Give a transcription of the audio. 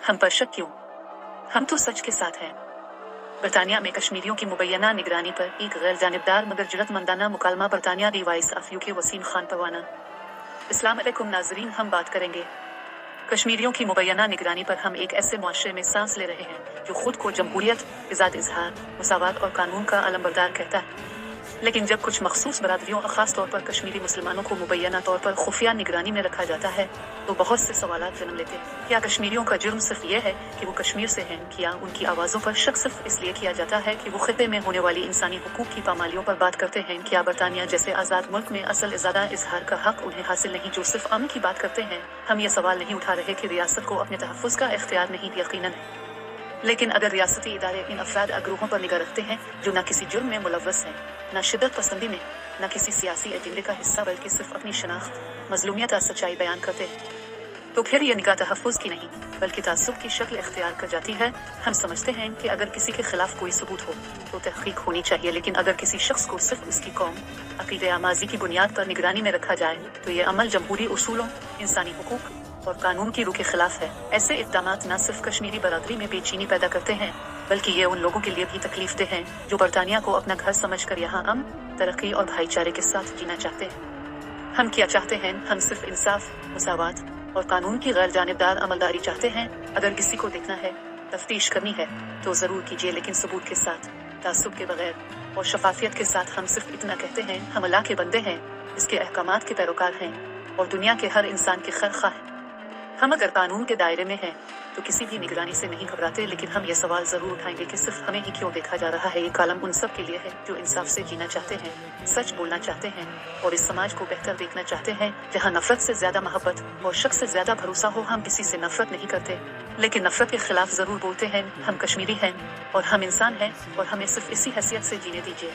हम पर शक क्यों? हम तो सच के साथ हैं। बरतानिया में कश्मीरियों की मुबैना निगरानी पर एक गैर जानिबदार मगर जुरतमंदाना मुकालमा। बरतानिया the voice of UK Waseem Khan Parwana. अस्सलाम वालेकुम नाजरीन, हम बात करेंगे कश्मीरियों की मुबैना निगरानी पर। हम एक ऐसे मुआशरे में सांस ले रहे हैं जो खुद को जमहूरियत, आज़ाद इजहार, मुसावात और कानून का अलमबरदार कहता है, लेकिन जब कुछ मखसूस बरादरियों और ख़ास तौर पर कश्मीरी मुसलमानों को मुबैना तौर पर खुफिया निगरानी में रखा जाता है तो बहुत से सवालात जन्म लेते हैं। क्या कश्मीरियों का जुर्म सिर्फ ये है कि वो कश्मीर से हैं? क्या उनकी आवाज़ों पर शक सिर्फ इसलिए किया जाता है कि वो खिते में होने वाली इंसानी हुकूक की पामालियों पर बात करते हैं? क्या बरतानिया जैसे आज़ाद मुल्क में असल इज़ादा इजहार का हक उन्हें हासिल नहीं जो सिर्फ अमन की बात करते हैं? हम ये सवाल नहीं उठा रहे कि रियासत को अपने तहफ़्फ़ुज़ का इख्तियार नहीं, यकीनन, लेकिन अगर रियासती इदारे इन अफराद अग्रोहों पर निगाह रखते हैं जो न किसी जुर्म में मुलव्वस हैं, न शिद्दत पसंदी में, न किसी सियासी एजेंडे का हिस्सा, बल्कि सिर्फ अपनी शनाख्त, मजलूमियत और सच्चाई बयान करते हैं, तो फिर ये निगाह तहफ़्फ़ुज़ की नहीं बल्कि तासुब की शक्ल इख्तियार कर जाती है। हम समझते हैं कि अगर किसी के खिलाफ कोई सबूत हो तो तहक़ीक़ होनी चाहिए, लेकिन अगर किसी शख्स को सिर्फ उसकी कौम, अक़ीदे या माज़ी की बुनियाद पर निगरानी में रखा जाए तो ये अमल जमहूरी उसूलों, इंसानी हुकूक और कानून की रूह के खिलाफ है। ऐसे इक़दामात न सिर्फ कश्मीरी बरादरी में बेचैनी पैदा करते हैं बल्कि ये उन लोगों के लिए भी तकलीफ देह हैं जो बरतानिया को अपना घर समझकर यहाँ अमन, तरक्की और भाईचारे के साथ जीना चाहते हैं। हम क्या चाहते हैं? हम सिर्फ इंसाफ, मुसावात और कानून की गैर जानिबदार अमलदारी चाहते हैं। अगर किसी को देखना है, तफ्तीश करनी है तो ज़रूर कीजिए, लेकिन सबूत के साथ, तासुब के बगैर और शफाफियत के साथ। हम सिर्फ इतना कहते हैं, हम अल्लाह के बंदे हैं, इसके अहकामात के पैरोकार हैं और दुनिया के हर इंसान के खैर ख्वाह हैं। हम अगर कानून के दायरे में हैं तो किसी भी निगरानी से नहीं घबराते, लेकिन हम ये सवाल ज़रूर उठाएंगे कि सिर्फ हमें ही क्यों देखा जा रहा है। ये कॉलम उन सब के लिए है जो इंसाफ से जीना चाहते हैं, सच बोलना चाहते हैं और इस समाज को बेहतर देखना चाहते हैं जहाँ नफरत से ज़्यादा मोहब्बत और शक से ज़्यादा भरोसा हो। हम किसी से नफरत नहीं करते, लेकिन नफरत के खिलाफ ज़रूर बोलते हैं। हम कश्मीरी हैं और हम इंसान हैं और हमें सिर्फ इसी हैसियत से जीने दीजिए।